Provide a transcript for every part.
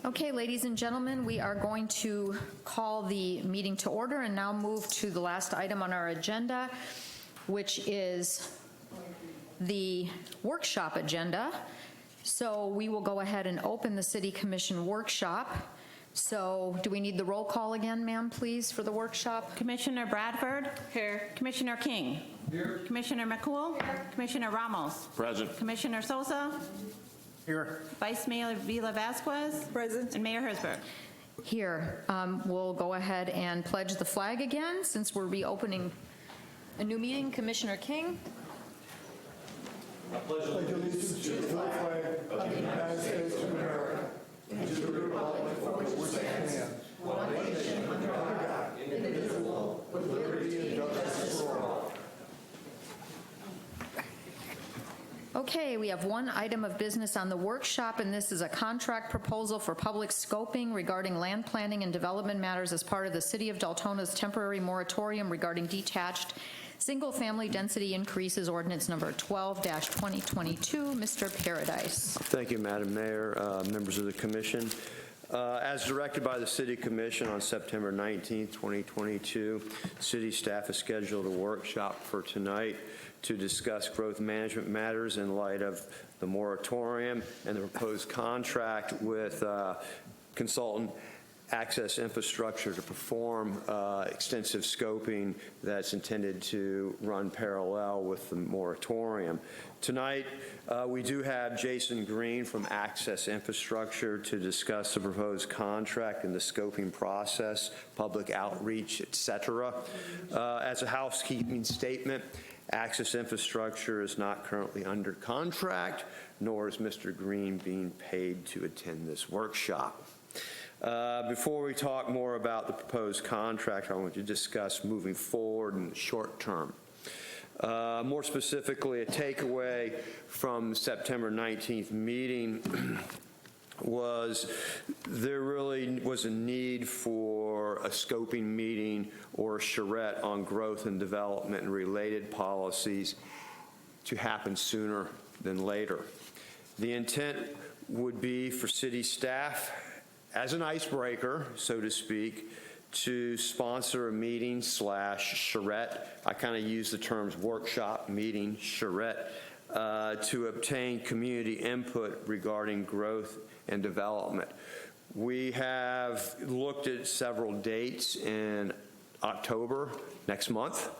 Okay, ladies and gentlemen, we are going to call the meeting to order and now move to the last item on our agenda, which is the workshop agenda. So we will go ahead and open the City Commission workshop. So do we need the roll call again, ma'am, please, for the workshop? Commissioner Bradford? Here. Commissioner King? Here. Commissioner McCool? Here. Commissioner Ramos? Present. Commissioner Sosa? Here. Vice Mayor Vila Vasquez? Present. And Mayor Hersberg? Here. We'll go ahead and pledge the flag again since we're reopening a new meeting. Commissioner King? I pledge allegiance to the flag of the United States of America and to the republic for which it stands, one nation under God, indivisible, with liberty and justice for all. Okay, we have one item of business on the workshop, and this is a contract proposal for public scoping regarding land planning and development matters as part of the City of Deltona's temporary moratorium regarding detached single-family density increases, ordinance number 12-2022. Mr. Paradise. Thank you, Madam Mayor, members of the Commission. As directed by the City Commission on September 19, 2022, City staff has scheduled a workshop for tonight to discuss growth management matters in light of the moratorium and the proposed contract with consultant Access Infrastructure to perform extensive scoping that's intended to run parallel with the moratorium. Tonight, we do have Jason Green from Access Infrastructure to discuss the proposed contract and the scoping process, public outreach, etc. As a housekeeping statement, Access Infrastructure is not currently under contract, nor is Mr. Green being paid to attend this workshop. Before we talk more about the proposed contract, I want to discuss moving forward in the short term. More specifically, a takeaway from the September 19th meeting was there really was a need for a scoping meeting or a charrette on growth and development and related policies to happen sooner than later. The intent would be for city staff, as an icebreaker, so to speak, to sponsor a meeting / charrette. I kind of use the terms workshop, meeting, charrette, to obtain community input regarding growth and development. We have looked at several dates in October, next month.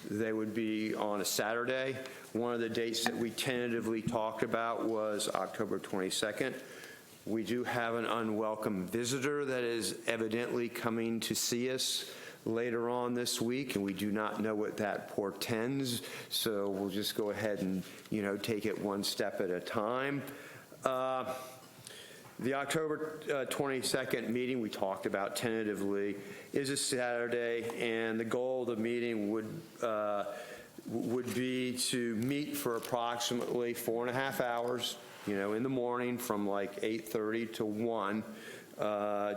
They would be on a Saturday. One of the dates that we tentatively talked about was October 22nd. We do have an unwelcome visitor that is evidently coming to see us later on this week, and we do not know what that portends, so we'll just go ahead and, take it one step at a time. The October 22nd meeting we talked about tentatively is a Saturday, and the goal of the meeting would be to meet for approximately 4.5 hours, in the morning from like 8:30 to 1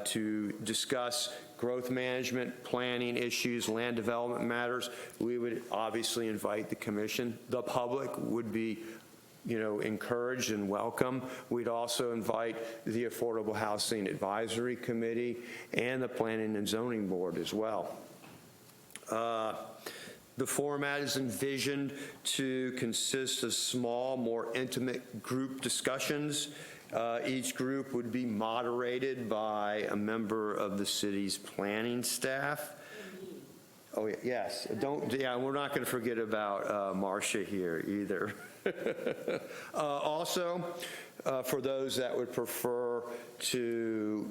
to discuss growth management, planning issues, land development matters. We would obviously invite the commission. The public would be encouraged and welcome. We'd also invite the Affordable Housing Advisory Committee and the Planning and Zoning Board as well. The format is envisioned to consist of small, more intimate group discussions. Each group would be moderated by a member of the city's planning staff. Oh, yes. We're not going to forget about Marcia here either. Also, for those that would prefer to,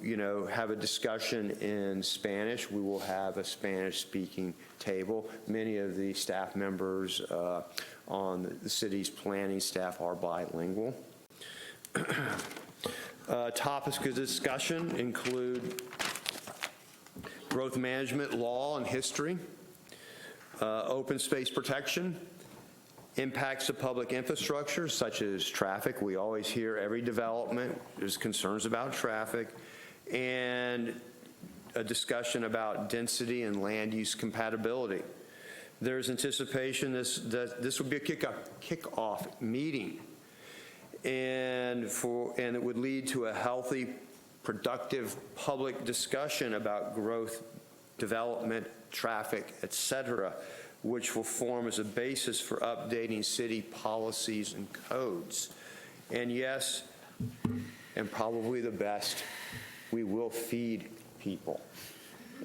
have a discussion in Spanish, we will have a Spanish-speaking table. Many of the staff members on the city's planning staff are bilingual. Topics of discussion include growth management law and history, open space protection, impacts of public infrastructure such as traffic. We always hear every development, there's concerns about traffic, and a discussion about density and land use compatibility. There's anticipation that this will be a kickoff meeting. and it would lead to a healthy, productive public discussion about growth, development, traffic, etc., which will form as a basis for updating city policies and codes. And yes, and probably the best, we will feed people.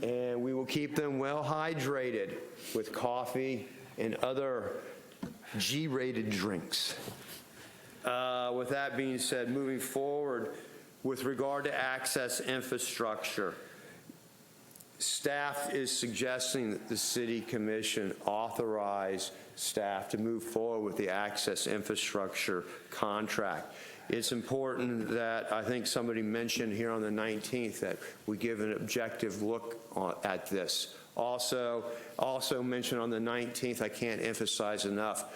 And we will keep them well hydrated with coffee and other G-rated drinks. With that being said, moving forward, with regard to access infrastructure, staff is suggesting that the City Commission authorize staff to move forward with the access infrastructure contract. It's important that, I think somebody mentioned here on the 19th, that we give an objective look at this. Also mentioned on the 19th, I can't emphasize enough,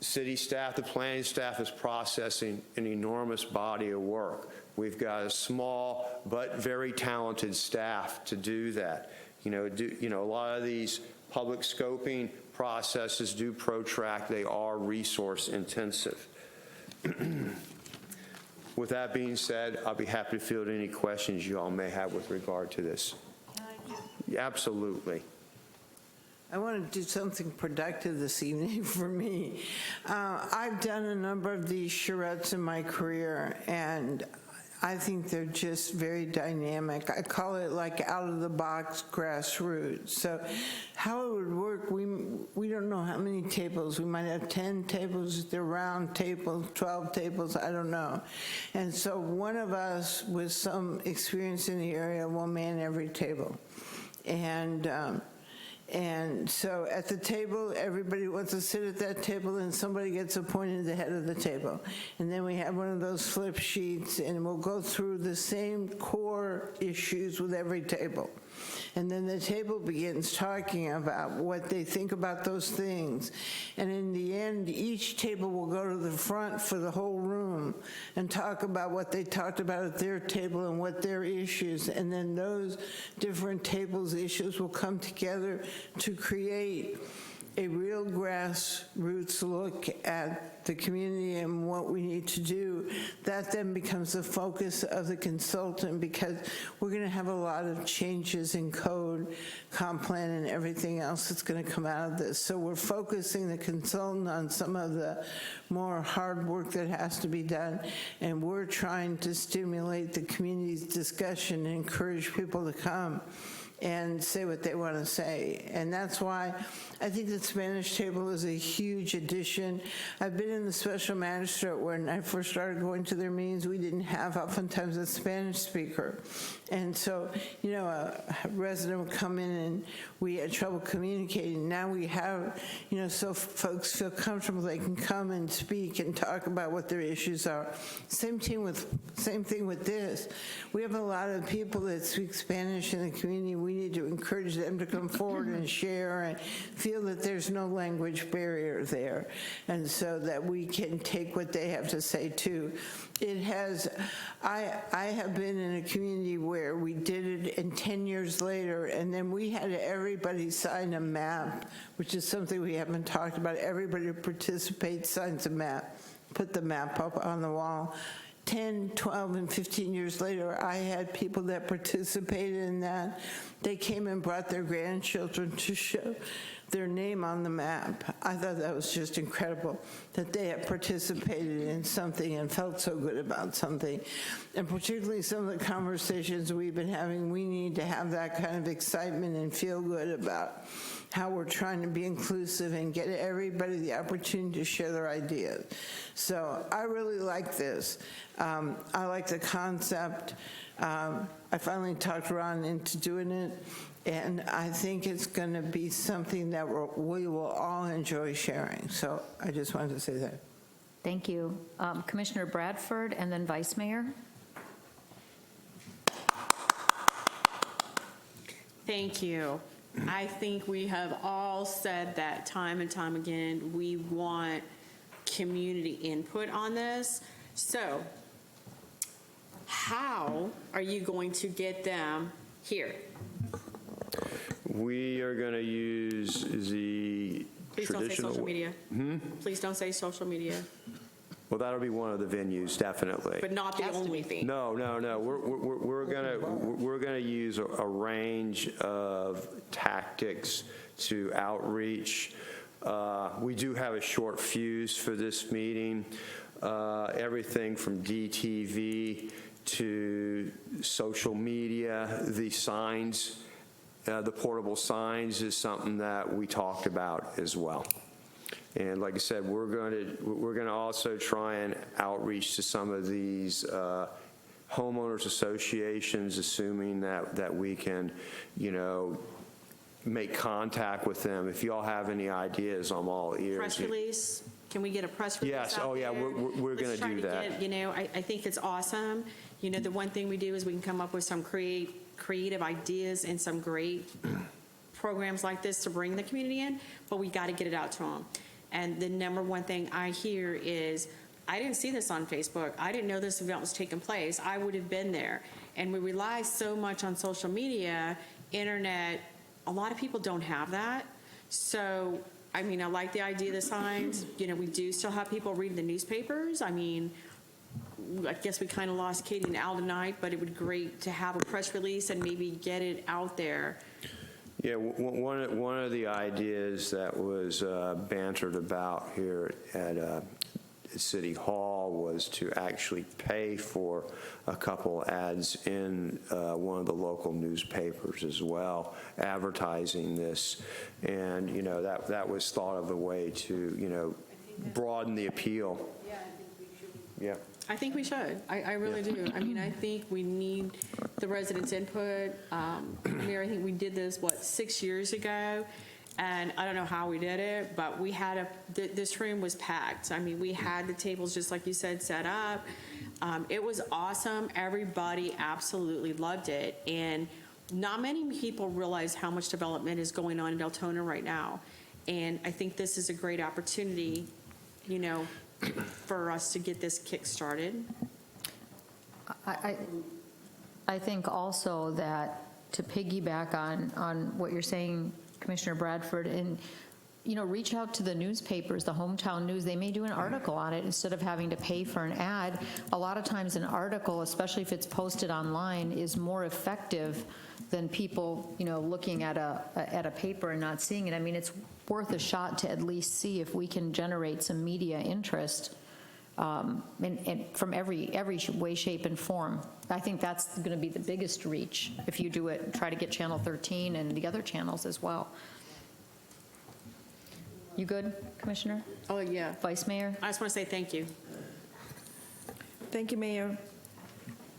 city staff, the planning staff is processing an enormous body of work. We've got a small but very talented staff to do that. A lot of these public scoping processes do protract, they are resource intensive. With that being said, I'll be happy to field any questions you all may have with regard to this. Yeah, absolutely. I want to do something productive this evening for me. I've done a number of these charrettes in my career, and I think they're just very dynamic. I call it like out-of-the-box grassroots. So how it would work, we don't know how many tables. We might have 10 tables, they're round tables, 12 tables, I don't know. And so one of us with some experience in the area will man every table. And so at the table, everybody wants to sit at that table, and somebody gets appointed the head of the table. And then we have one of those flip sheets, and we'll go through the same core issues with every table. And then the table begins talking about what they think about those things. And in the end, each table will go to the front for the whole room and talk about what they talked about at their table and what their issues. And then those different tables' issues will come together to create a real grassroots look at the community and what we need to do. That then becomes the focus of the consultant, because we're going to have a lot of changes in code, comp plan, and everything else that's going to come out of this. So we're focusing the consultant on some of the more hard work that has to be done, and we're trying to stimulate the community's discussion and encourage people to come and say what they want to say. And that's why I think the Spanish table is a huge addition. I've been in the special magistrate when I first started going to their meetings. We didn't have oftentimes a Spanish speaker. And so, a resident would come in and we had trouble communicating. Now we have, so folks feel comfortable, they can come and speak and talk about what their issues are. Same thing with this. We have a lot of people that speak Spanish in the community. We need to encourage them to come forward and share and feel that there's no language barrier there, and so that we can take what they have to say too. I have been in a community where we did it, and 10 years later, and then we had everybody sign a map, which is something we haven't talked about. Everybody who participates signs a map, put the map up on the wall. 10, 12, and 15 years later, I had people that participated in that. They came and brought their grandchildren to show their name on the map. I thought that was just incredible, that they had participated in something and felt so good about something. And particularly some of the conversations we've been having, we need to have that kind of excitement and feel good about how we're trying to be inclusive and get everybody the opportunity to share their ideas. So I really like this. I like the concept. I finally talked Ron into doing it, and I think it's going to be something that we will all enjoy sharing. So I just wanted to say that. Thank you. Commissioner Bradford and then Vice Mayor. Thank you. I think we have all said that time and time again, we want community input on this. So how are you going to get them here? We are going to use the Please don't say traditional. social media. Please don't say social media. Well, that'll be one of the venues, definitely. but not the only thing. No. We're gonna use a range of tactics to outreach. We do have a short fuse for this meeting. Everything from DTV to social media, the signs, the portable signs is something that we talked about as well. And like I said, we're going to also try and outreach to some of these homeowners associations, assuming that we can, make contact with them. If y'all have any ideas, I'm all ears. Press release, can we get a press release Yes, out oh yeah, there? we're going Let's to do try that. get, I think it's awesome. The one thing we do is we can come up with some creative ideas and some great programs like this to bring the community in, but we got to get it out to them. And the number one thing I hear is, I didn't see this on Facebook. I didn't know this event was taking place. I would have been there. And we rely so much on social media, internet. A lot of people don't have that. So, I like the idea of the signs. We do still have people reading the newspapers. I guess we kind of lost Katie and Al tonight, but it would be great to have a press release and maybe get it out there. Yeah, one of the ideas that was bantered about here at City Hall was to actually pay for a couple ads in one of the local newspapers as well, advertising this. And, that was thought of a way to, broaden the appeal. Yeah. I think we should. I really do. I think we need the residents' input. Mayor, I think we did this, 6 years ago? And I don't know how we did it, but we had this room was packed. We had the tables, just like you said, set up. It was awesome. Everybody absolutely loved it. And not many people realize how much development is going on in Deltona right now. And I think this is a great opportunity, for us to get this kick-started. I think also that to piggyback on what you're saying, Commissioner Bradford, and, reach out to the newspapers, the hometown news. They may do an article on it instead of having to pay for an ad. A lot of times an article, especially if it's posted online, is more effective than people, looking at a paper and not seeing it. It's worth a shot to at least see if we can generate some media interest and from every way, shape, and form. I think that's going to be the biggest reach if you do it, try to get Channel 13 and the other channels as well. You good, Commissioner? Oh, yeah. Vice Mayor? I just want to say thank you. Thank you, Mayor.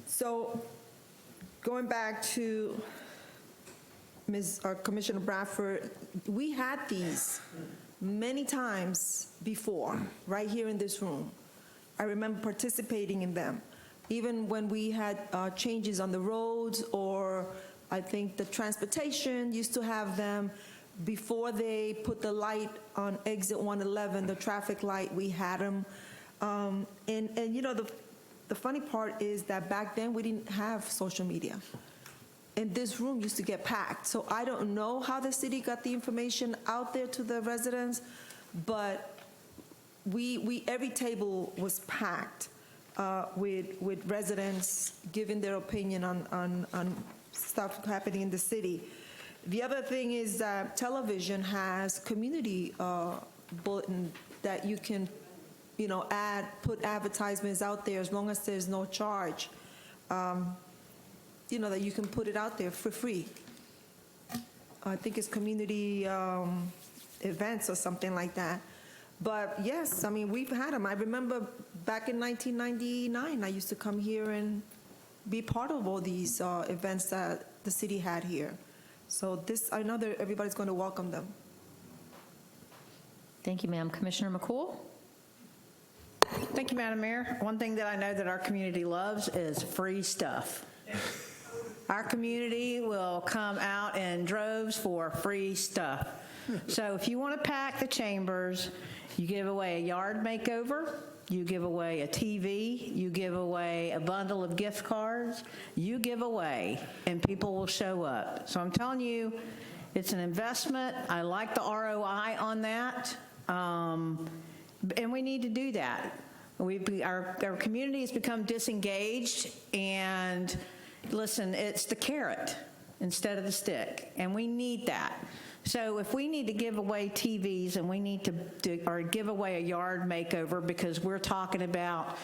So going back to Commissioner Bradford, we had these many times before, right here in this room. I remember participating in them, even when we had changes on the roads, or I think the transportation used to have them. Before they put the light on exit 111, the traffic light, we had them. The funny part is that back then we didn't have social media. And this room used to get packed. So I don't know how the city got the information out there to the residents, but every table was packed with residents giving their opinion on stuff happening in the city. The other thing is that television has community bulletin that you can, put advertisements out there as long as there's no charge. That you can put it out there for free. I think it's community events or something like that. But yes, we've had them. I remember back in 1999, I used to come here and be part of all these events that the city had here. So I know that everybody's going to welcome them. Thank you, ma'am. Commissioner McCool? Thank you, Madam Mayor. One thing that I know that our community loves is free stuff. Our community will come out in droves for free stuff. So if you want to pack the chambers, you give away a yard makeover, you give away a TV, you give away a bundle of gift cards, you give away, and people will show up. So I'm telling you, it's an investment. I like the ROI on that, and we need to do that. Our community has become disengaged, and listen, it's the carrot instead of the stick, and we need that. So if we need to give away TVs and we need to or give away a yard makeover because we're talking about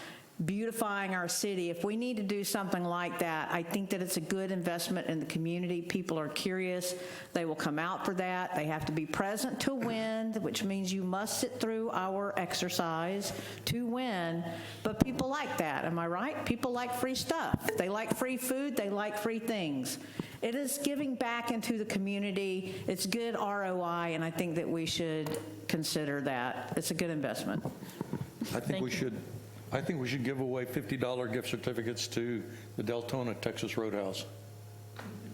beautifying our city, if we need to do something like that, I think that it's a good investment in the community. People are curious. They will come out for that. They have to be present to win, which means you must sit through our exercise to win. But people like that, am I right? People like free stuff. They like free food. They like free things. It is giving back into the community. It's good ROI, and I think that we should consider that. It's a good investment. I think we should give away $50 gift certificates to the Deltona Texas Roadhouse.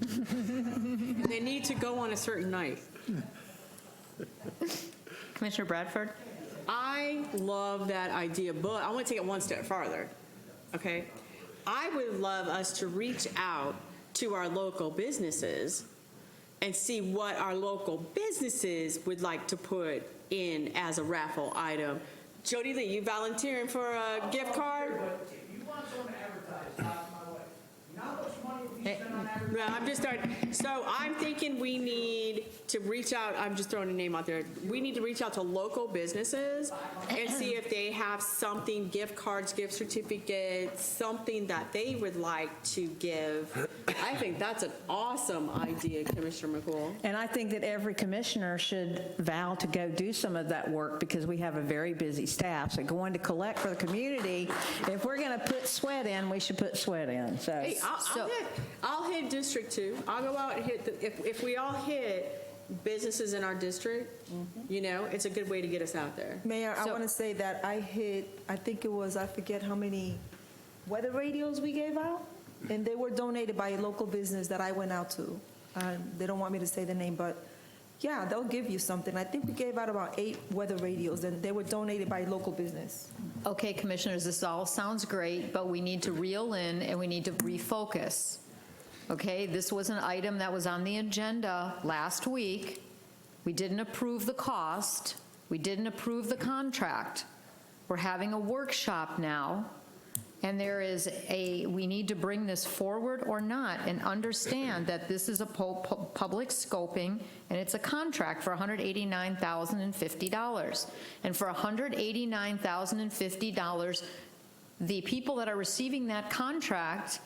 They need to go on a certain night. Commissioner Bradford? I love that idea, but I want to take it one step farther, okay? I would love us to reach out to our local businesses and see what our local businesses would like to put in as a raffle item. Jody Lee, you volunteering for a gift card? If you want someone to advertise, that's my way. You know how much money we spend on advertising? No, I'm just starting. So I'm thinking we need to reach out, I'm just throwing a name out there. We need to reach out to local businesses and see if they have something, gift cards, gift certificates, something that they would like to give. I think that's an awesome idea, Commissioner McCool. And I think that every commissioner should vow to go do some of that work because we have a very busy staff. So going to collect for the community, if we're going to put sweat in, we should put sweat in. So, Hey, I'll hit District 2. I'll go out and hit, if we all hit businesses in our district, you know, it's a good way to get us out there. Mayor, I want to say that I think it was, I forget how many weather radios we gave out, and they were donated by a local business that I went out to. They don't want me to say the name, but yeah, they'll give you something. I think we gave out about 8 weather radios, and they were donated by a local business. Okay, commissioners, this all sounds great, but we need to reel in and we need to refocus. Okay, this was an item that was on the agenda last week. We didn't approve the cost. We didn't approve the contract. We're having a workshop now, and we need to bring this forward or not and understand that this is a public scoping and it's a contract for $189,050. And for $189,050, the people that are receiving that contract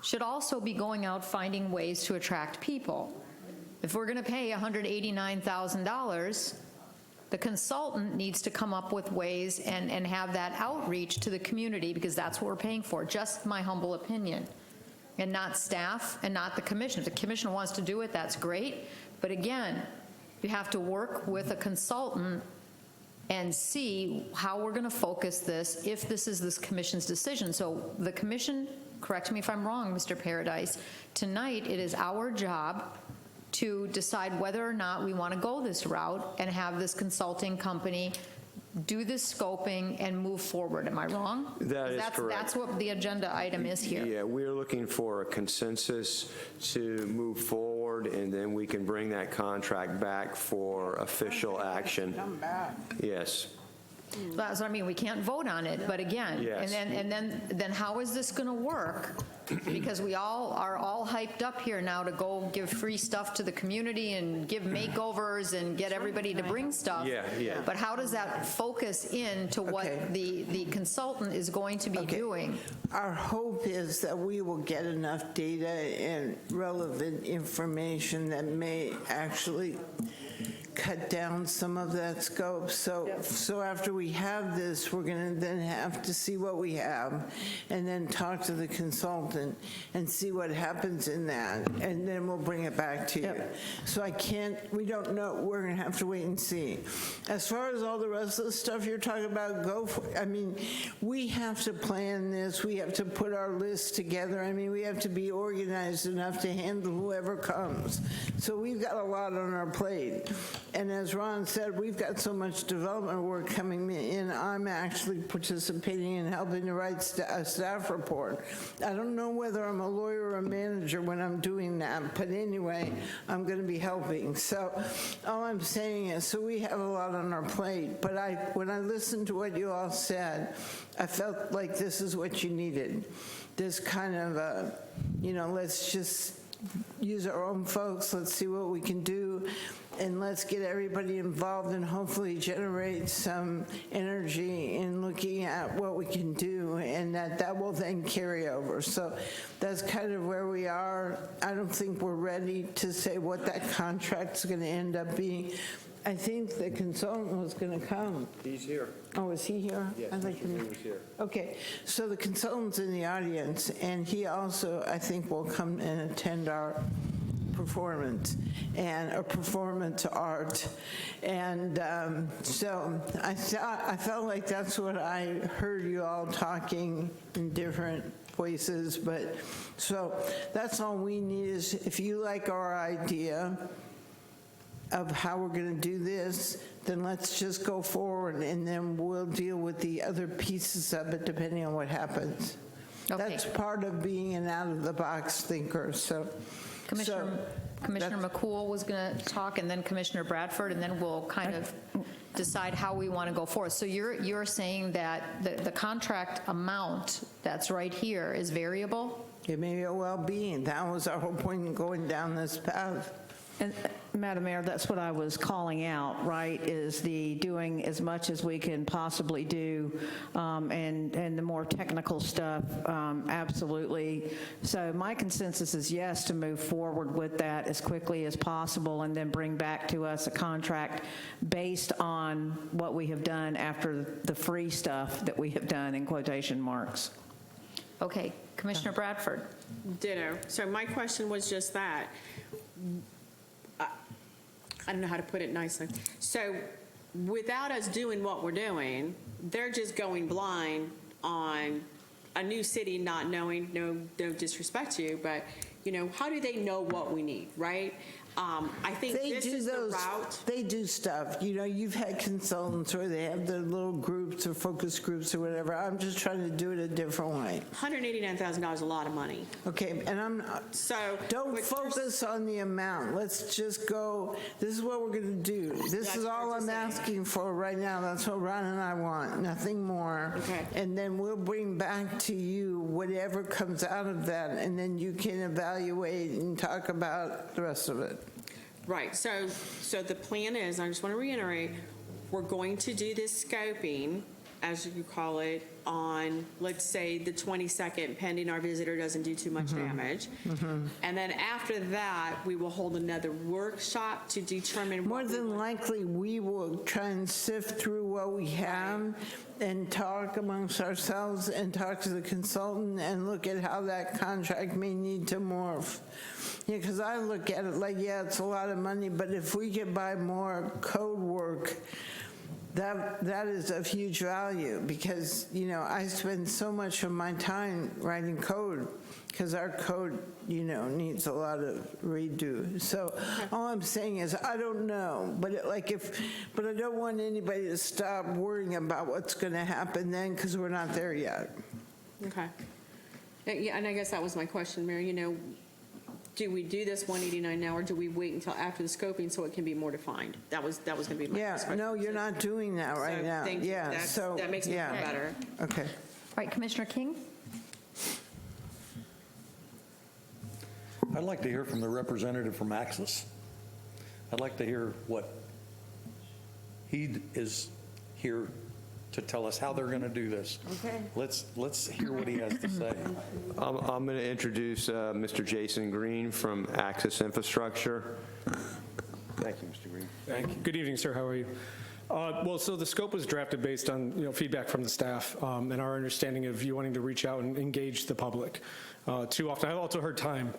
should also be going out finding ways to attract people. If we're going to pay $189,000, the consultant needs to come up with ways and have that outreach to the community, because that's what we're paying for, just my humble opinion, and not staff and not the commission. If the commission wants to do it, that's great. But again, you have to work with a consultant and see how we're going to focus this if this is this commission's decision. So the commission, correct me if I'm wrong, Mr. Paradise, tonight it is our job to decide whether or not we want to go this route and have this consulting company do this scoping and move forward. Am I wrong? That is correct. That's what the agenda item is here. Yeah, we're looking for a consensus to move forward, and then we can bring that contract back for official action. Yes. That's what I mean. We can't vote on it, but again, Yes. and then how is this going to work? Because we all are hyped up here now to go give free stuff to the community and give makeovers and get everybody to bring stuff. Yeah. But how does that focus in to what Okay. the consultant is going to be Okay. doing? Our hope is that we will get enough data and relevant information that may actually cut down some of that scope. So after we have this, we're going to then have to see what we have and then talk to the consultant and see what happens in that, and then we'll bring it back to you. So we don't know, we're going to have to wait and see. As far as all the rest of the stuff you're talking about, we have to plan this, we have to put our list together. We have to be organized enough to handle whoever comes. So we've got a lot on our plate. And as Ron said, we've got so much development work coming in, I'm actually participating in helping to write a staff report. I don't know whether I'm a lawyer or a manager when I'm doing that, but anyway, I'm going to be helping. So all I'm saying is, so we have a lot on our plate, but when I listened to what you all said, I felt like this is what you needed. This kind of, let's just use our own folks, let's see what we can do, and let's get everybody involved and hopefully generate some energy in looking at what we can do, and that will then carry over. So that's kind of where we are. I don't think we're ready to say what that contract's going to end up being. I think the consultant was going to come. He's here. Oh, is he here? Yes, I'd like Mr. him- Green was here. Okay, so the consultant's in the audience, and he also, I think, will come and attend our performance and a performance art. And so I felt like that's what I heard you all talking in different voices. But so that's all we need is if you like our idea of how we're going to do this, then let's just go forward, and then we'll deal with the other pieces of it depending on what happens. Okay. That's part of being an out-of-the-box thinker, so. Commissioner that's- McCool was going to talk, and then Commissioner Bradford, and then we'll kind of decide how we want to go forward. So you're saying that the contract amount that's right here is variable? It may well be, that was our whole point in going down this path. And Madam Mayor, that's what I was calling out, right, is the doing as much as we can possibly do, and the more technical stuff, absolutely. So my consensus is yes, to move forward with that as quickly as possible, and then bring back to us a contract based on what we have done after the free stuff that we have done, in quotation marks. Okay, Commissioner Bradford. Ditto. So my question was just that. I don't know how to put it nicely. So without us doing what we're doing, they're just going blind on a new city, not knowing, no disrespect to you, but, how do they know what we need, right? I think this is the route. They do stuff. You've had consultants where they have their little groups or focus groups or whatever. I'm just trying to do it a different way. $189,000 is a lot of money. Okay, and So don't what focus on the amount. Let's just go, this is what we're going to do. This That's is what all I'm I'm just asking for right now. That's what Ron and I want, nothing more. Okay. And then we'll bring back to you whatever comes out of that, and then you can evaluate and talk about the rest of it. Right, so the plan is, I just want to reiterate, we're going to do this scoping, as you call it, on, let's say, the 22nd, pending our visitor doesn't do too much damage. And then after that, we will hold another workshop to determine More what we than want. likely, we will try and sift through what we have and talk amongst ourselves and talk to the consultant and look at how that contract may need to morph. Because I look at it like, yeah, it's a lot of money, but if we could buy more code work, that is of huge value, because, I spend so much of my time writing code, because our code, needs a lot of redo. So all I'm saying is, I don't know, but but I don't want anybody to stop worrying about what's going to happen then, because we're not there yet. Okay. Yeah, and I guess that was my question, Mary, do we do this 189 now, or do we wait until after the scoping so it can be more defined? That was going to be my Yeah, first question. no, you're not doing that right So, now. thank you. Yeah, That's- so. that makes me feel yeah. better. Okay. All right, Commissioner King? I'd like to hear from the representative from Axis. I'd like to hear what he is here to tell us how they're going to do this. Okay. Let's hear what he has to say. I'm going to introduce Mr. Jason Green from Axis Infrastructure. Thank you, Mr. Green. Thank you. Good evening, sir. How are you? Well, so the scope was drafted based on, feedback from the staff and our understanding of you wanting to reach out and engage the public. Too often, I've also heard time.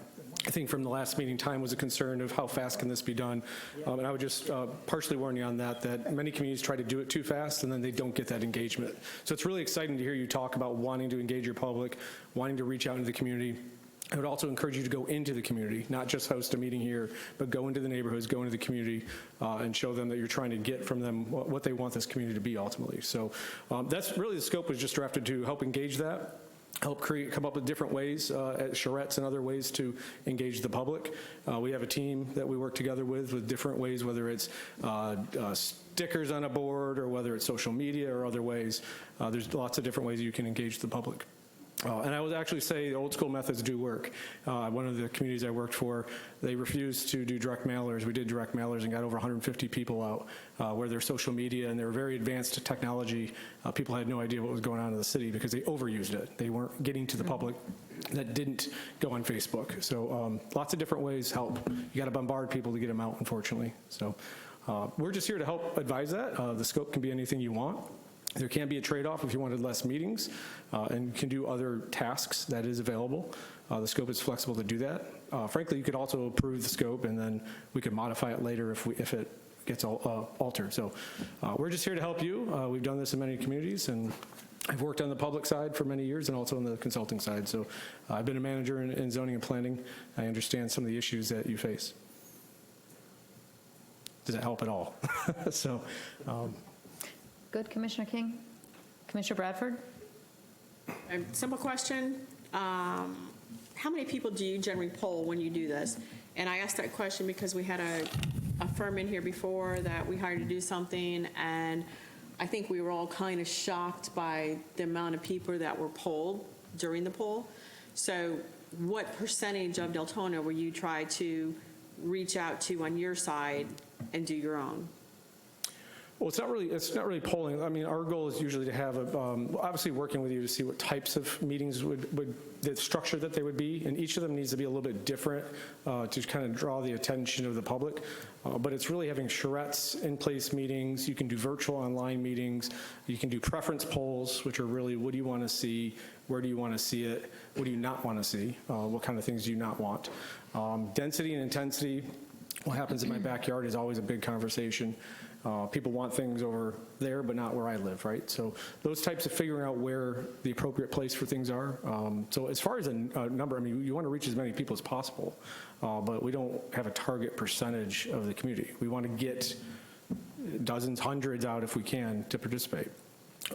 I think from the last meeting, time was a concern of how fast can this be done. And I would just partially warn you on that many communities try to do it too fast and then they don't get that engagement. So it's really exciting to hear you talk about wanting to engage your public, wanting to reach out into the community. I would also encourage you to go into the community, not just host a meeting here, but go into the neighborhoods, go into the community, and show them that you're trying to get from them what they want this community to be ultimately. So that's really the scope was just drafted to help engage that, help come up with different ways at charrettes and other ways to engage the public. We have a team that we work together with different ways, whether it's stickers on a board or whether it's social media or other ways. There's lots of different ways you can engage the public. And I would actually say the old school methods do work. One of the communities I worked for, they refused to do direct mailers. We did direct mailers and got over 150 people out where their social media and their very advanced technology, people had no idea what was going on in the city because they overused it. They weren't getting to the public that didn't go on Facebook. So lots of different ways help. You got to bombard people to get them out, unfortunately. So we're just here to help advise that. The scope can be anything you want. There can be a trade-off if you wanted less meetings and can do other tasks. That is available. The scope is flexible to do that. Frankly, you could also approve the scope and then we could modify it later if it gets altered. So we're just here to help you. We've done this in many communities, and I've worked on the public side for many years and also on the consulting side. So I've been a manager in zoning and planning. I understand some of the issues that you face. Does that help at all? So. Good, Commissioner King? Commissioner Bradford? A simple question. How many people do you generally poll when you do this? And I asked that question because we had a firm in here before that we hired to do something, and I think we were all kind of shocked by the amount of people that were polled during the poll. So what percentage of Deltona will you try to reach out to on your side and do your own? Well, it's not really polling. I mean, our goal is usually to have, obviously working with you to see what types of meetings the structure that they would be, and each of them needs to be a little bit different to kind of draw the attention of the public. But it's really having charrettes in-place meetings. You can do virtual online meetings. You can do preference polls, which are really, what do you want to see? Where do you want to see it? What do you not want to see? What kind of things do you not want? Density and intensity, what happens in my backyard is always a big conversation. People want things over there, but not where I live, right? So those types of figuring out where the appropriate place for things are. So as far as a number, I mean, you want to reach as many people as possible, but we don't have a target percentage of the community. We want to get dozens, hundreds out if we can to participate.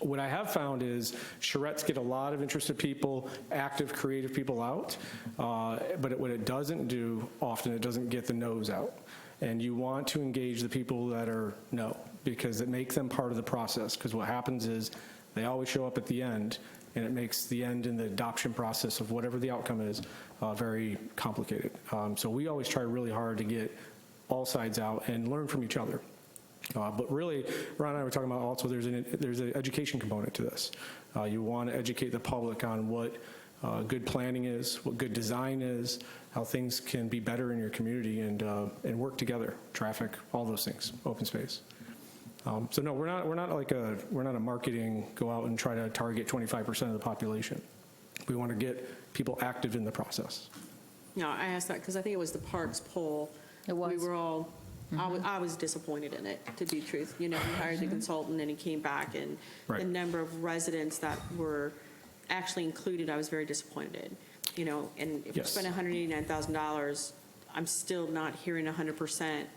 What I have found is charrettes get a lot of interested people, active, creative people out, but what it doesn't do often, it doesn't get the no's out. And you want to engage the people that are no, because it makes them part of the process. Because what happens is they always show up at the end, and it makes the end in the adoption process of whatever the outcome is very complicated. So we always try really hard to get all sides out and learn from each other. But really, Ron and I were talking about also there's an education component to this. You want to educate the public on what good planning is, what good design is, how things can be better in your community and work together, traffic, all those things, open space. So no, we're not a marketing go out and try to target 25% of the population. We want to get people active in the process. No, I asked that because I think it was the Parks poll. It was. We were all, I was disappointed in it, to be truth. You know, we hired the consultant and he came back, and Right. the number of residents that were actually included, I was very disappointed. You know, and if you Yes. spend $189,000, I'm still not hearing 100%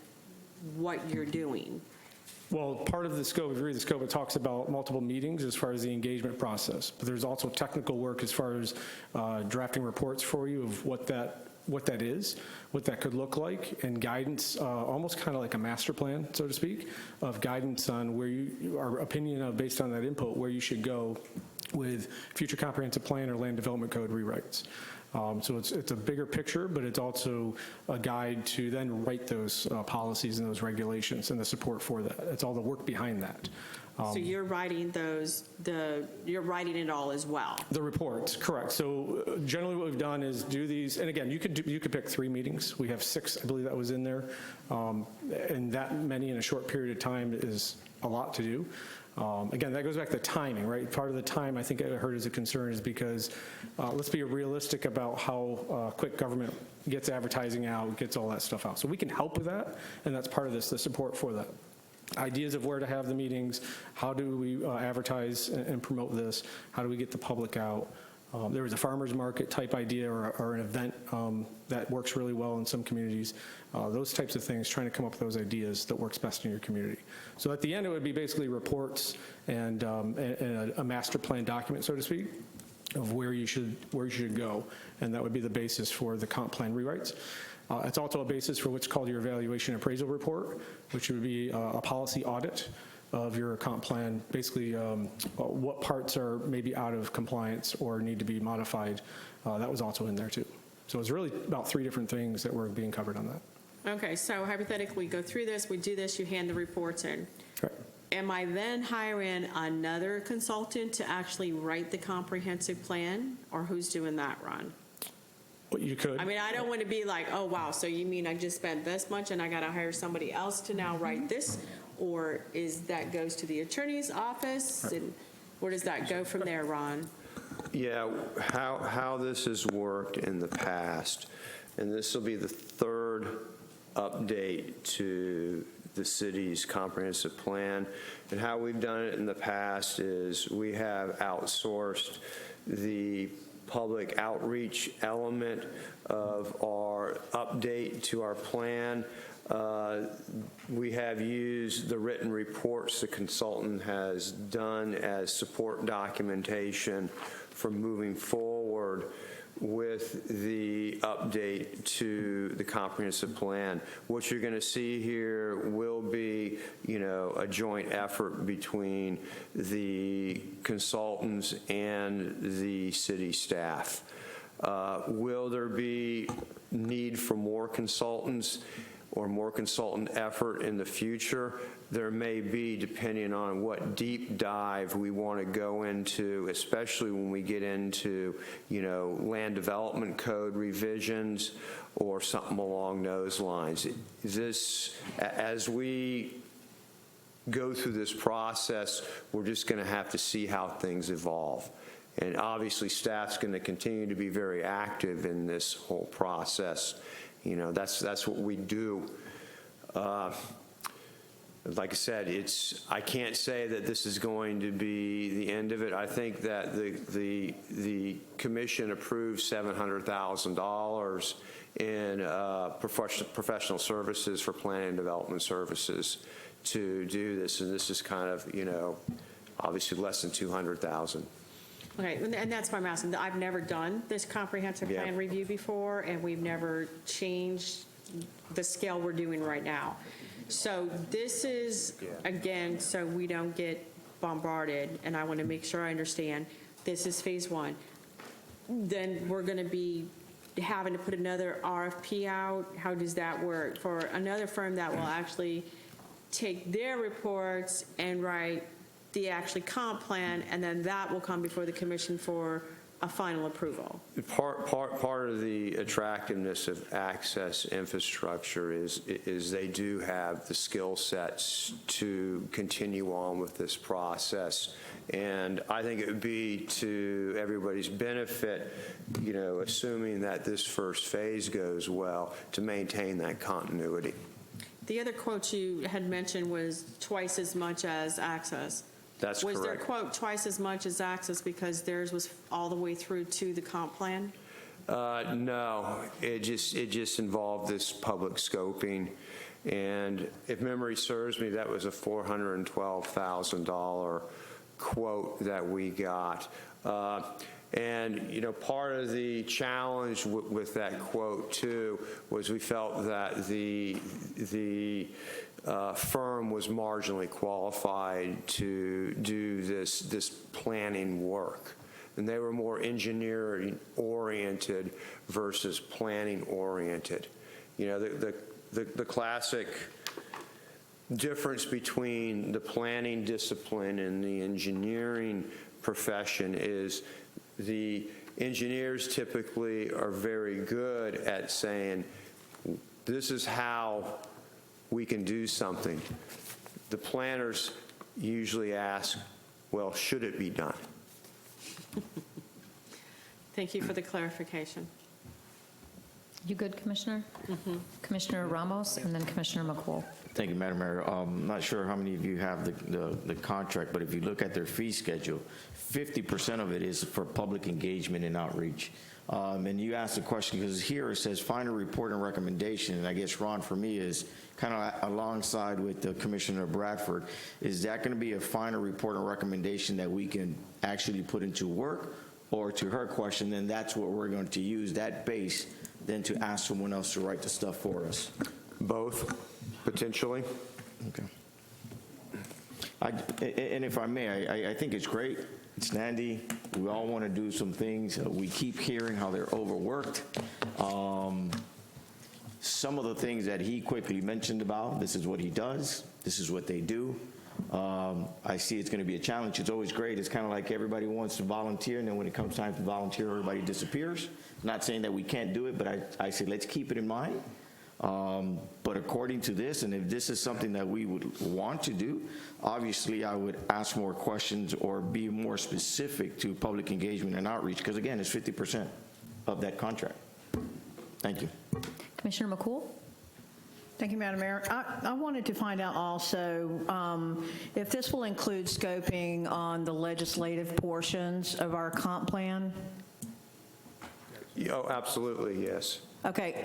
what you're doing. Well, part of the scope, if you read the scope, it talks about multiple meetings as far as the engagement process. But there's also technical work as far as drafting reports for you of what that is, what that could look like, and guidance, almost kind of like a master plan, so to speak, of guidance on where our opinion of, based on that input, where you should go with future comprehensive plan or land development code rewrites. So it's a bigger picture, but it's also a guide to then write those policies and those regulations and the support for that. It's all the work behind that. So you're writing you're writing it all as well. The reports, correct. So generally what we've done is do these, and again, you could pick 3 meetings. We have 6, I believe that was in there. And that many in a short period of time is a lot to do. Again, that goes back to timing, right? Part of the time I think I heard as a concern is because let's be realistic about how quick government gets advertising out, gets all that stuff out. So we can help with that, and that's part of this, the support for that. Ideas of where to have the meetings, how do we advertise and promote this, how do we get the public out, There was a farmer's market type idea or an event that works really well in some communities. Those types of things, trying to come up with those ideas that works best in your community. So at the end, it would be basically reports and a master plan document, so to speak, of where you should go, and that would be the basis for the comp plan rewrites. It's also a basis for what's called your evaluation appraisal report, which would be a policy audit of your comp plan, basically what parts are maybe out of compliance or need to be modified. That was also in there too. So it's really about 3 different things that were being covered on that. Okay, so hypothetically, we go through this, we do this, you hand the reports in. Right. Am I then hiring another consultant to actually write the comprehensive plan, or who's doing that, Ron? What you could. I mean, I don't want to be like, oh, wow, so you mean I just spent this much and I got to hire somebody else to now write this? Or is that goes to the attorney's office? And where does that go from there, Ron? Yeah, how this has worked in the past, and this will be the 3rd update to the city's comprehensive plan, and how we've done it in the past is we have outsourced the public outreach element of our update to our plan. We have used the written reports the consultant has done as support documentation for moving forward with the update to the comprehensive plan. What you're going to see here will be, a joint effort between the consultants and the city staff. Will there be need for more consultants or more consultant effort in the future? There may be, depending on what deep dive we want to go into, especially when we get into, land development code revisions or something along those lines. As we go through this process, we're just going to have to see how things evolve. And obviously, staff's going to continue to be very active in this whole process. That's what we do. Like I said, I can't say that this is going to be the end of it. I think that the commission approved $700,000 in professional services for planning and development services to do this, and this is kind of, obviously less than $200,000. Okay, and that's why I'm asking. I've never done this comprehensive plan review before, and we've never changed the scale we're doing right now. So this is, again, so we don't get bombarded, and I want to make sure I understand, this is phase 1. Then we're going to be having to put another RFP out. How does that work? For another firm that will actually take their reports and write the actually comp plan, and then that will come before the commission for a final approval. Part of the attractiveness of Access Infrastructure is they do have the skill sets to continue on with this process. And I think it would be to everybody's benefit, assuming that this first phase goes well, to maintain that continuity. The other quote you had mentioned was twice as much as Access. That's correct. Was their quote twice as much as Access because theirs was all the way through to the comp plan? No, it just involved this public scoping, and if memory serves me, that was a $412,000 quote that we got. And part of the challenge with that quote too was we felt that the firm was marginally qualified to do this planning work. And they were more engineering-oriented versus planning-oriented. The classic difference between the planning discipline and the engineering profession is the engineers typically are very good at saying, this is how we can do something. The planners usually ask, well, should it be done? Thank you for the clarification. You good, Commissioner? Commissioner Ramos and then Commissioner McCool. Thank you, Madam Mayor. I'm not sure how many of you have the contract, but if you look at their fee schedule, 50% of it is for public engagement and outreach. And you asked the question, because here it says final report and recommendation, and I guess, Ron, for me is kind of alongside with the Commissioner Bradford, is that going to be a final report and recommendation that we can actually put into work? Or to her question, then that's what we're going to use, that base, then to ask someone else to write the stuff for us? Both, potentially. Okay. And if I may, I think it's great. It's Nandy. We all want to do some things. We keep hearing how they're overworked. Some of the things that he quickly mentioned about, this is what he does, this is what they do. I see it's going to be a challenge. It's always great. It's kind of like everybody wants to volunteer, and then when it comes time to volunteer, everybody disappears. Not saying that we can't do it, but I say let's keep it in mind. But according to this, and if this is something that we would want to do, obviously I would ask more questions or be more specific to public engagement and outreach, because again, it's 50% of that contract. Thank you. Commissioner McCool? Thank you, Madam Mayor. I wanted to find out also if this will include scoping on the legislative portions of our comp plan. Oh, absolutely, yes. Okay,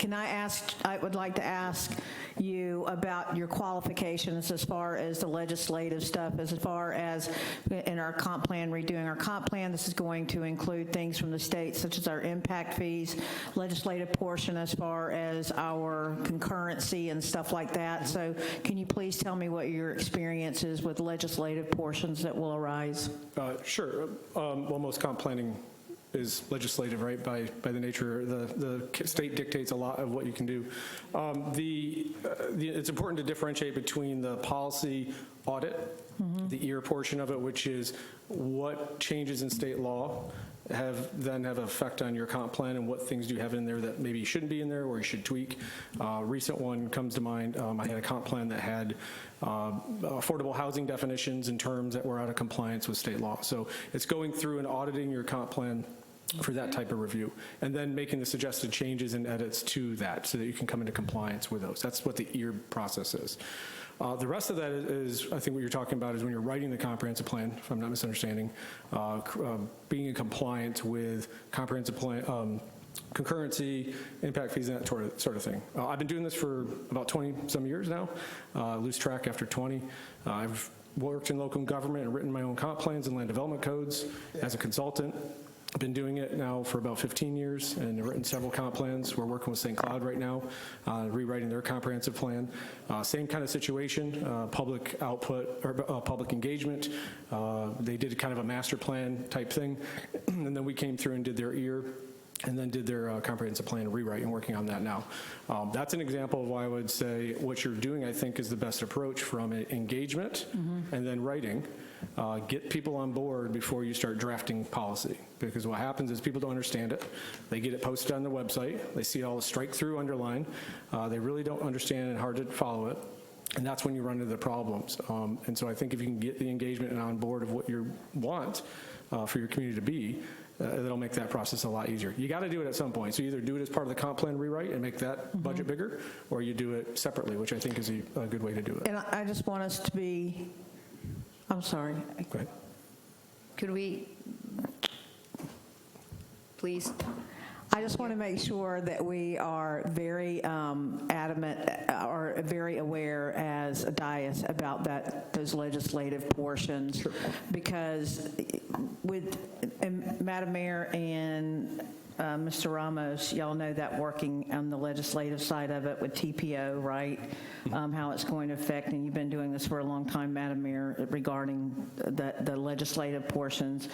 I would like to ask you about your qualifications as far as the legislative stuff, as far as in our comp plan, redoing our comp plan. This is going to include things from the state, such as our impact fees, legislative portion as far as our concurrency and stuff like that. So can you please tell me what your experience is with legislative portions that will arise? Sure. Well, most comp planning is legislative, right, by the nature. The state dictates a lot of what you can do. It's important to differentiate between the policy audit, the EAR portion of it, which is what changes in state law have effect on your comp plan, and what things do you have in there that maybe shouldn't be in there or you should tweak. Recent one comes to mind. I had a comp plan that had affordable housing definitions and terms that were out of compliance with state law. So it's going through and auditing your comp plan for that type of review, and then making the suggested changes and edits to that so that you can come into compliance with those. That's what the EAR process is. The rest of that is, I think what you're talking about is when you're writing the comprehensive plan, if I'm not misunderstanding, being in compliance with comprehensive plan, concurrency, impact fees, and that sort of thing. I've been doing this for about 20-some years now. Lose track after 20. I've worked in local government and written my own comp plans and land development codes as a consultant. I've been doing it now for about 15 years and written several comp plans. We're working with St. Cloud right now, rewriting their comprehensive plan. Same kind of situation, public output or public engagement. They did kind of a master plan type thing, and then we came through and did their EAR, and then did their comprehensive plan rewrite, and working on that now. That's an example of why I would say what you're doing, I think, is the best approach from engagement and then writing. Get people on board before you start drafting policy, because what happens is people don't understand it. They get it posted on their website. They see all the strike through underline. They really don't understand and hard to follow it. And that's when you run into the problems. And so I think if you can get the engagement and on board of what you want for your community to be, that'll make that process a lot easier. You got to do it at some point. So you either do it as part of the comp plan rewrite and make that budget bigger, or you do it separately, which I think is a good way to do it. And I just want us to be, I'm sorry. Go ahead. Could we, please? I just want to make sure that we are very adamant or very aware as a dais about those legislative portions. Sure. Because Madam Mayor and Mr. Ramos, y'all know that working on the legislative side of it with TPO, right? How it's going to affect, and you've been doing this for a long time, Madam Mayor, regarding the legislative portions.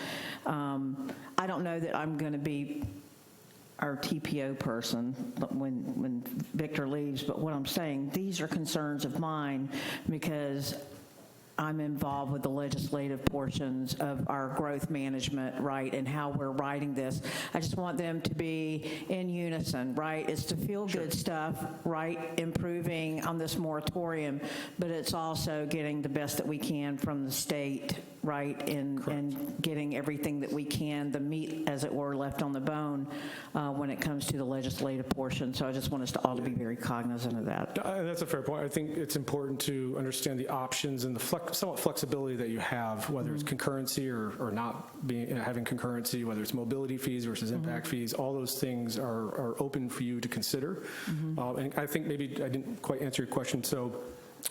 I don't know that I'm going to be our TPO person when Victor leaves, but what I'm saying, these are concerns of mine because I'm involved with the legislative portions of our growth management, right, and how we're writing this. I just want them to be in unison, right? It's to feel good stuff, right, improving on this moratorium, but it's also getting the best that we can from the state right, and getting everything that we can, the meat, as it were, left on the bone when it comes to the legislative portion. So I just want us to all to be very cognizant of that. That's a fair point. I think it's important to understand the options and the somewhat flexibility that you have, whether it's concurrency or not having concurrency, whether it's mobility fees versus impact fees. All those things are open for you to consider. And I think maybe I didn't quite answer your question. So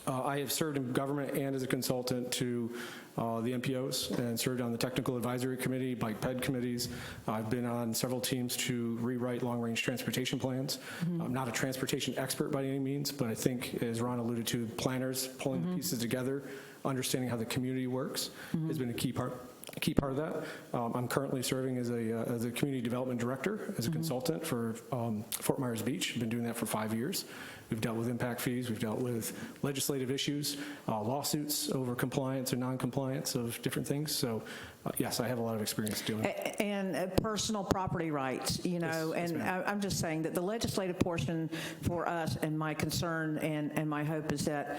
I have served in government and as a consultant to the MPOs and served on the technical advisory committee, bike ped committees. I've been on several teams to rewrite long-range transportation plans. I'm not a transportation expert by any means, but I think, as Ron alluded to, planners pulling the pieces together, understanding how the community works has been a key part of that. I'm currently serving as a community development director, as a consultant for Fort Myers Beach. I've been doing that for 5 years. We've dealt with impact fees. We've dealt with legislative issues, lawsuits over compliance or non-compliance of different things. So, yes, I have a lot of experience doing it. And personal property rights, you know, Yes, and ma'am. I'm just saying that the legislative portion for us, and my concern and my hope is that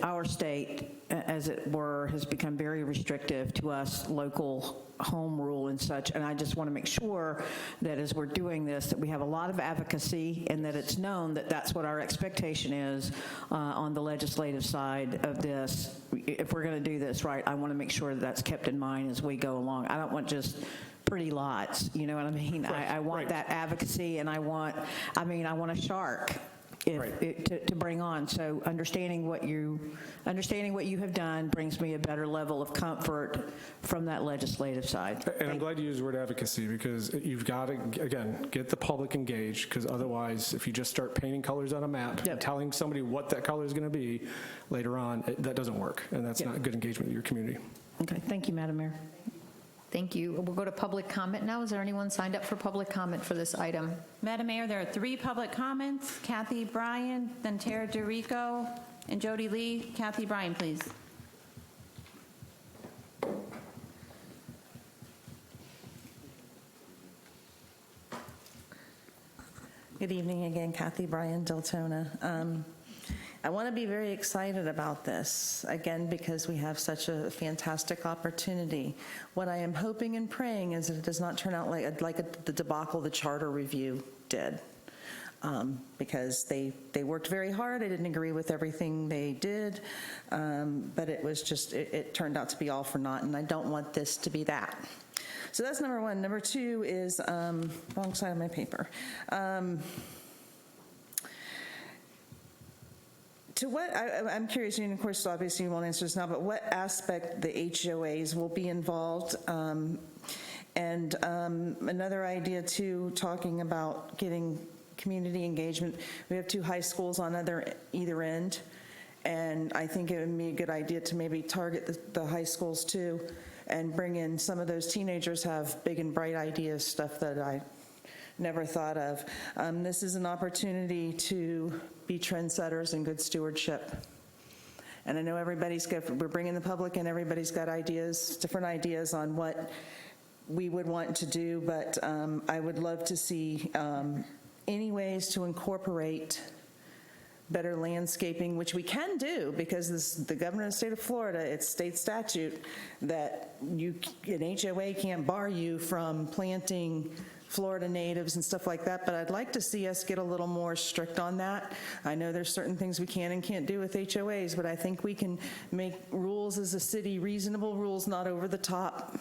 our state, as it were, has become very restrictive to us local home rule and such, and I just want to make sure that as we're doing this, that we have a lot of advocacy and that it's known that that's what our expectation is on the legislative side of this. If we're going to do this right, I want to make sure that that's kept in mind as we go along. I don't want just pretty lots, you know what I mean? I want that advocacy, and I want a shark to bring on. So understanding what you have done brings me a better level of comfort from that legislative side. And I'm glad you used the word advocacy, because you've got to, again, get the public engaged, because otherwise, if you just start painting colors on a map and telling somebody what that color is going to be later on, that doesn't work, and that's not good engagement with your community. Okay, thank you, Madam Mayor. Thank you. We'll go to public comment now. Is there anyone signed up for public comment for this item? Madam Mayor, there are 3 public comments. Kathy Bryan, then Tara DeRico, and Jody Lee. Kathy Bryan, please. Good evening again, Kathy Bryan, Deltona. I want to be very excited about this, again, because we have such a fantastic opportunity. What I am hoping and praying is that it does not turn out like the debacle the charter review did, because they worked very hard. I didn't agree with everything they did, but it was just, it turned out to be all for naught, and I don't want this to be that. So that's number one. Number two is, wrong side of my paper. To what, I'm curious, and of course, obviously you won't answer this now, but what aspect the HOAs will be involved? And another idea too, talking about getting community engagement. We have 2 high schools on either end, and I think it would be a good idea to maybe target the high schools too, and bring in some of those teenagers have big and bright ideas, stuff that I never thought of. This is an opportunity to be trendsetters and good stewardship. And I know we're bringing the public in, everybody's got ideas, different ideas on what we would want to do, but I would love to see any ways to incorporate better landscaping, which we can do because the governor of the state of Florida, it's state statute that an HOA can't bar you from planting Florida natives and stuff like that, but I'd like to see us get a little more strict on that. I know there's certain things we can and can't do with HOAs, but I think we can make rules as a city, reasonable rules, not over the top,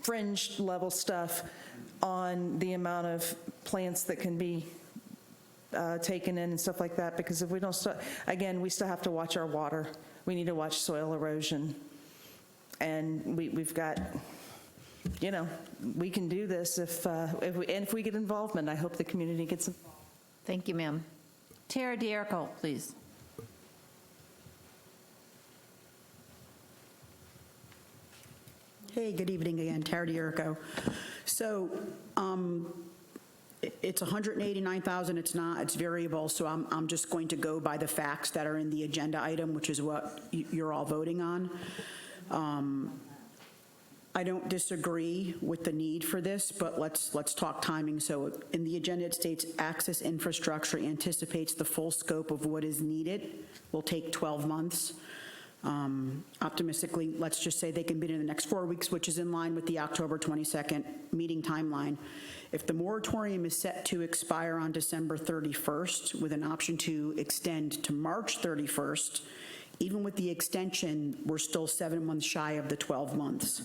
fringe level stuff on the amount of plants that can be taken in and stuff like that, because if we don't start, again, we still have to watch our water. We need to watch soil erosion. And we've got, you know, we can do this if we get involvement. I hope the community gets involved. Thank you, ma'am. Tara DeRico, please. Hey, good evening again, Tara DeRico. So it's 189,000. It's not. It's variable. So I'm just going to go by the facts that are in the agenda item, which is what you're all voting on. I don't disagree with the need for this, but let's talk timing. So in the agenda, it states access infrastructure anticipates the full scope of what is needed will take 12 months. Optimistically, let's just say they can bid in the next 4 weeks, which is in line with the October 22nd meeting timeline. If the moratorium is set to expire on December 31st with an option to extend to March 31st, even with the extension, we're still 7 months shy of the 12 months.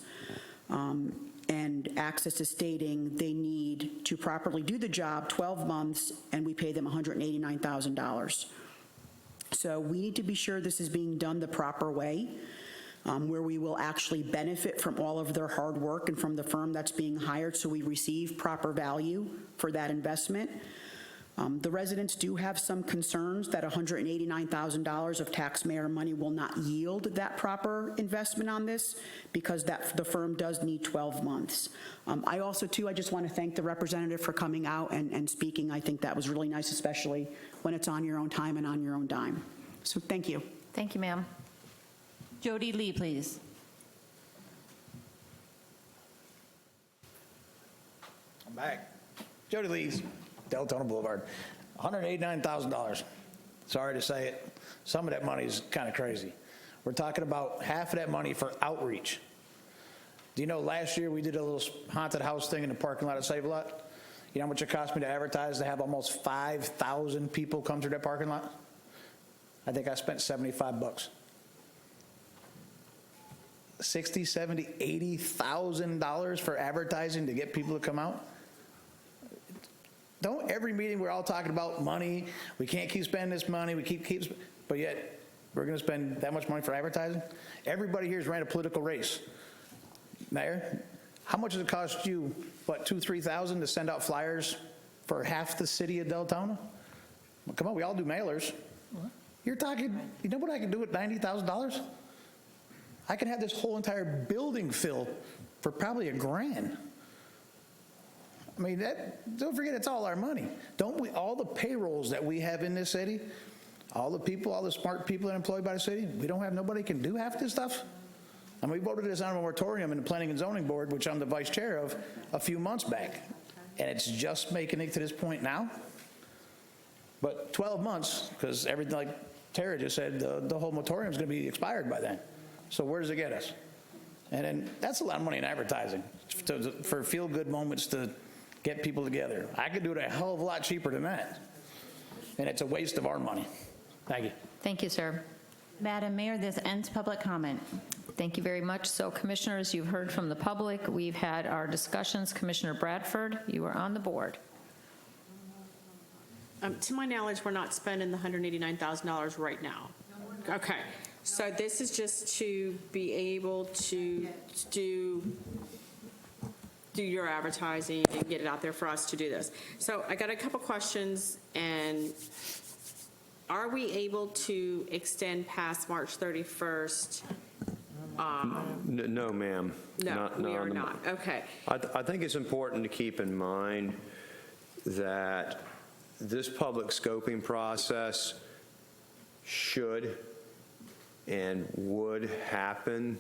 And Access is stating they need to properly do the job 12 months, and we pay them $189,000. So we need to be sure this is being done the proper way, where we will actually benefit from all of their hard work and from the firm that's being hired, so we receive proper value for that investment. The residents do have some concerns that $189,000 of taxpayer money will not yield that proper investment on this, because the firm does need 12 months. I also, too, I just want to thank the representative for coming out and speaking. I think that was really nice, especially when it's on your own time and on your own dime. So thank you. Thank you, ma'am. Jody Lee, please. I'm back. Jody Lee's, Deltona Boulevard. $189,000. Sorry to say it. Some of that money is kind of crazy. We're talking about half of that money for outreach. Do you know last year we did a little haunted house thing in the parking lot at Save a Lot? You know how much it cost me to advertise to have almost 5,000 people come through that parking lot? I think I spent $75. $60,000, $70,000, $80,000 for advertising to get people to come out? Don't every meeting we're all talking about money, we can't keep spending this money, we keep, but yet we're going to spend that much money for advertising? Everybody here has ran a political race. Mayor, how much does it cost you, what, $2,000, $3,000 to send out flyers for half the city of Deltona? Well, come on, we all do mailers. You're talking, you know what I can do with $90,000? I can have this whole entire building filled for probably $1,000. I mean, don't forget, it's all our money. Don't we, all the payrolls that we have in this city, all the people, all the smart people that are employed by the city, we don't have, nobody can do half this stuff? And we voted this on a moratorium in the Planning and Zoning Board, which I'm the vice chair of, a few months back. And it's just making it to this point now. But 12 months, because everything, like Tara just said, the whole moratorium is going to be expired by then. So where does it get us? And then that's a lot of money in advertising for feel-good moments to get people together. I could do it a hell of a lot cheaper than that. And it's a waste of our money. Thank you. Thank you, sir. Madam Mayor, this ends public comment. Thank you very much. So, commissioners, you've heard from the public. We've had our discussions. Commissioner Bradford, you are on the board. To my knowledge, we're not spending the $189,000 right now. Okay. So this is just to be able to do your advertising and get it out there for us to do this. So I got a couple questions, and are we able to extend past March 31st? No, ma'am. No, we are not. Okay. I think it's important to keep in mind that this public scoping process should and would happen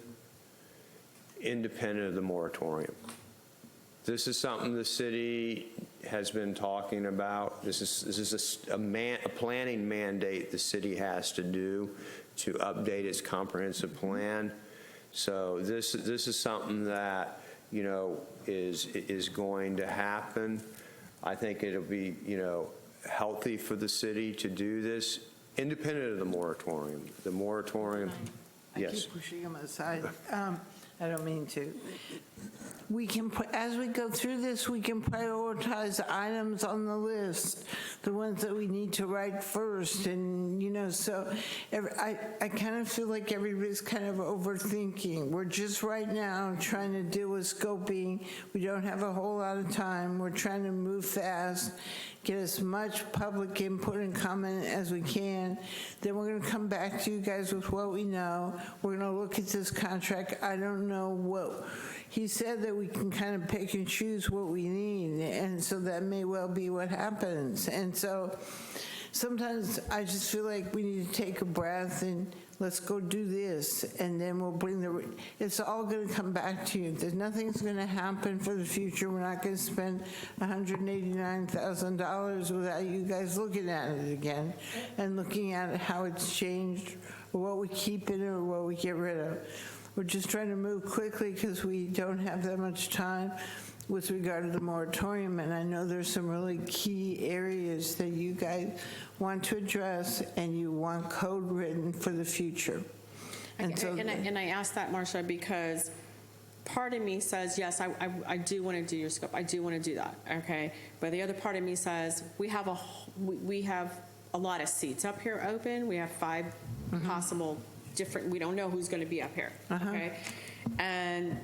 independent of the moratorium. This is something the city has been talking about. This is a planning mandate the city has to do to update its comprehensive plan. So this is something that, you know, is going to happen. I think it'll be, you know, healthy for the city to do this independent of the moratorium. The moratorium, yes. I keep pushing them aside. I don't mean to. We can, as we go through this, we can prioritize items on the list, the ones that we need to write first. And, you know, so I kind of feel like everybody's kind of overthinking. We're just right now trying to deal with scoping. We don't have a whole lot of time. We're trying to move fast, get as much public input and comment as we can. Then we're going to come back to you guys with what we know. We're going to look at this contract. I don't know what he said, that we can kind of pick and choose what we need, and so that may well be what happens. And so sometimes I just feel like we need to take a breath and let's go do this, and then we'll bring it's all going to come back to you. There's nothing's going to happen for the future. We're not going to spend $189,000 without you guys looking at it again and looking at how it's changed or what we keep in it, or what we get rid of. We're just trying to move quickly because we don't have that much time with regard to the moratorium, and I know there's some really key areas that you guys want to address and you want code written for the future. And so, And I asked that, Marcia, because part of me says, yes, I do want to do your scope. I do want to do that, okay? But the other part of me says, we have a lot of seats up here open. We have 5 possible different, we don't know who's going to be up here, okay? And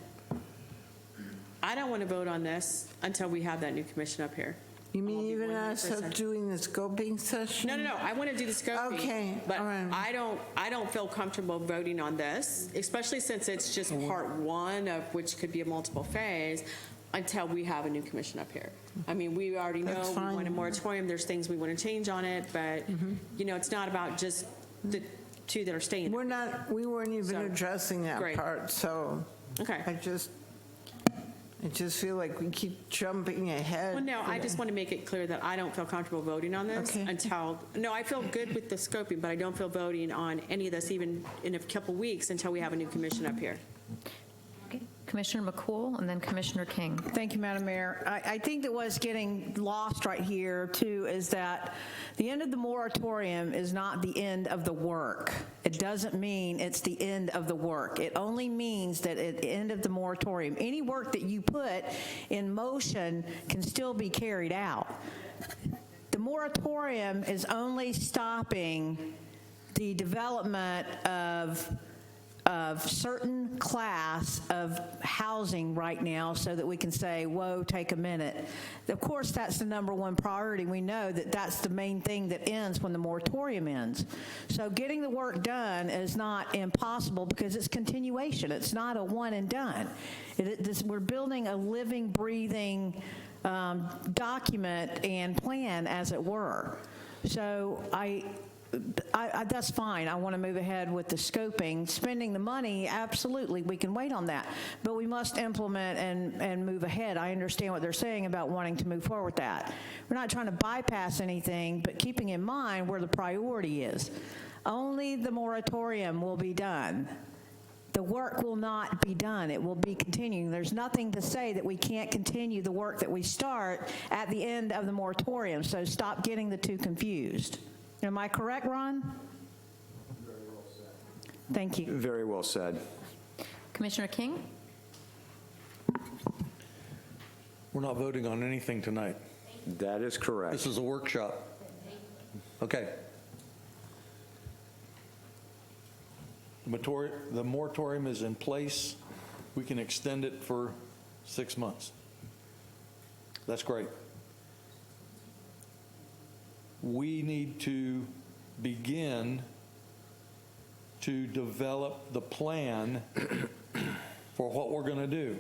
I don't want to vote on this until we have that new commission up here. you mean even us doing the scoping session? No, I want to do the scoping. Okay, But all right. I don't feel comfortable voting on this, especially since it's just part 1 of which could be a multiple phase, until we have a new commission up here. I mean, we already know That's we fine. want a moratorium, there's things we want to change on it, but, you know, it's not about just the 2 that are staying. We weren't even So, addressing that great. part, so Okay. I just feel like we keep jumping ahead. Well, no, I just want to make it clear that I don't feel comfortable voting on this Okay. until, no, I feel good with the scoping, but I don't feel voting on any of this even in a couple weeks until we have a new commission up here. Okay. Commissioner McCool and then Commissioner King. Thank you, Madam Mayor. I think that what's getting lost right here, too, is that the end of the moratorium is not the end of the work. It doesn't mean it's the end of the work. It only means that at the end of the moratorium, any work that you put in motion can still be carried out. The moratorium is only stopping the development of certain class of housing right now so that we can say, whoa, take a minute. Of course, that's the #1 priority. We know that that's the main thing that ends when the moratorium ends. So getting the work done is not impossible because it's continuation. It's not a one and done. We're building a living, breathing document and plan, as it were. So that's fine. I want to move ahead with the scoping. Spending the money, absolutely, we can wait on that. But we must implement and move ahead. I understand what they're saying about wanting to move forward with that. We're not trying to bypass anything, but keeping in mind where the priority is. Only the moratorium will be done. The work will not be done. It will be continuing. There's nothing to say that we can't continue the work that we start at the end of the moratorium. So stop getting the 2 confused. Am I correct, Ron? Very well said. Thank you. Very well said. Commissioner King? We're not voting on anything tonight. That is correct. This is a workshop. Okay. The moratorium is in place. We can extend it for 6 months. That's great. We need to begin to develop the plan for what we're going to do.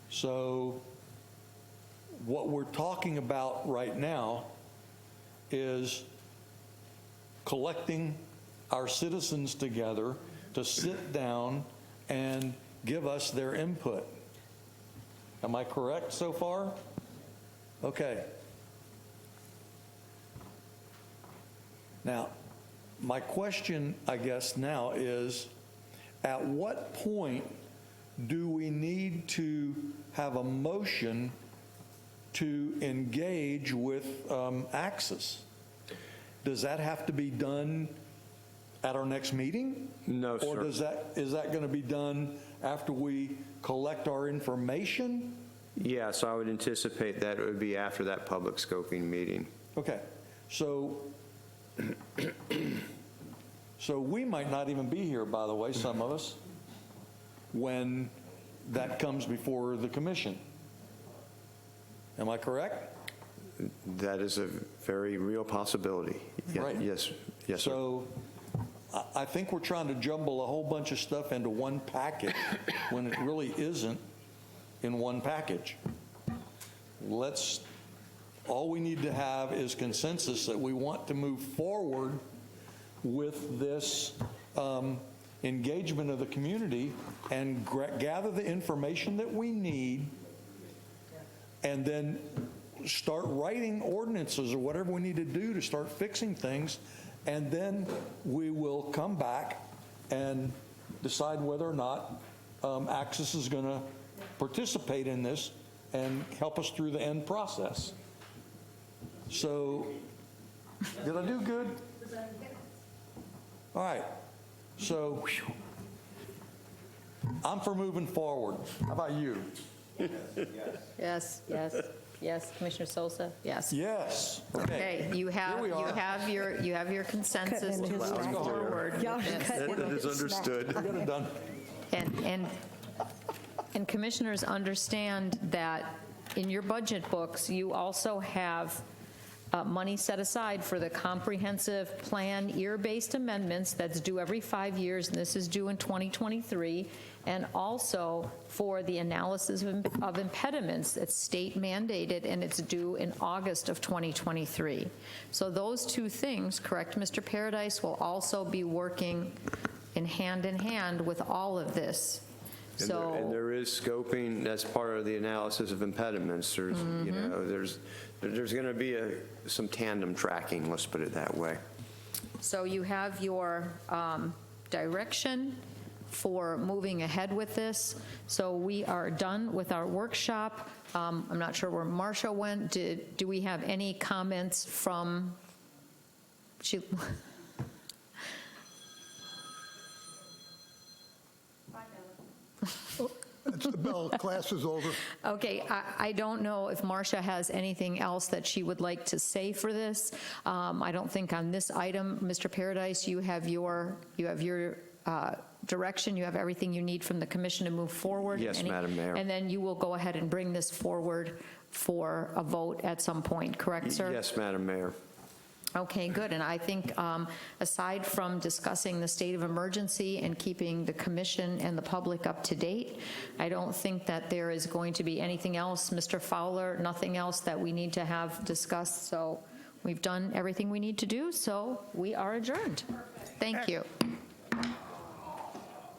So what we're talking about right now is collecting our citizens together to sit down and give us their input. Am I correct so far? Okay. Now, my question, I guess, now is, at what point do we need to have a motion to engage with Axis? Does that have to be done at our next meeting? No, sir. Or is that going to be done after we collect our information? Yes, I would anticipate that it would be after that public scoping meeting. Okay, so we might not even be here, by the way, some of us, when that comes before the commission. Am I correct? That is a very real possibility. Right. Yes, yes, sir. So I think we're trying to jumble a whole bunch of stuff into one package when it really isn't in one package. All we need to have is consensus that we want to move forward with this engagement of the community and gather the information that we need, and then start writing ordinances or whatever we need to do to start fixing things and then we will come back and decide whether or not Axis is going to participate in this and help us through the end process. So, did I do good? All right. So, I'm for moving forward. How about you? Yes, yes, yes. Commissioner Sosa? Yes. Yes. Okay, you have your consensus to move forward. with this. That is understood. Get it done. And commissioners understand that in your budget books, you also have money set aside for the comprehensive plan year-based amendments that's due every 5 years, and this is due in 2023, and also for the analysis of impediments that's state mandated, and it's due in August of 2023. So those two things, correct, Mr. Paradise, will also be working in hand with all of this. And there is scoping, that's part of the analysis of impediments. There's, you know, there's going to be some tandem tracking, let's put it that way. So you have your direction for moving ahead with this. So we are done with our workshop. I'm not sure where Marcia went. Do we have any comments from? That's the bell. Class is over. Okay, I don't know if Marcia has anything else that she would like to say for this. I don't think on this item, Mr. Paradise, you have your direction, you have everything you need from the commission to move forward. Yes, Madam Mayor. And then you will go ahead and bring this forward for a vote at some point, correct, sir? Yes, Madam Mayor. Okay, good. And I think aside from discussing the state of emergency and keeping the commission and the public up to date, I don't think that there is going to be anything else, Mr. Fowler, nothing else that we need to have discussed. So we've done everything we need to do, so we are adjourned. Thank you.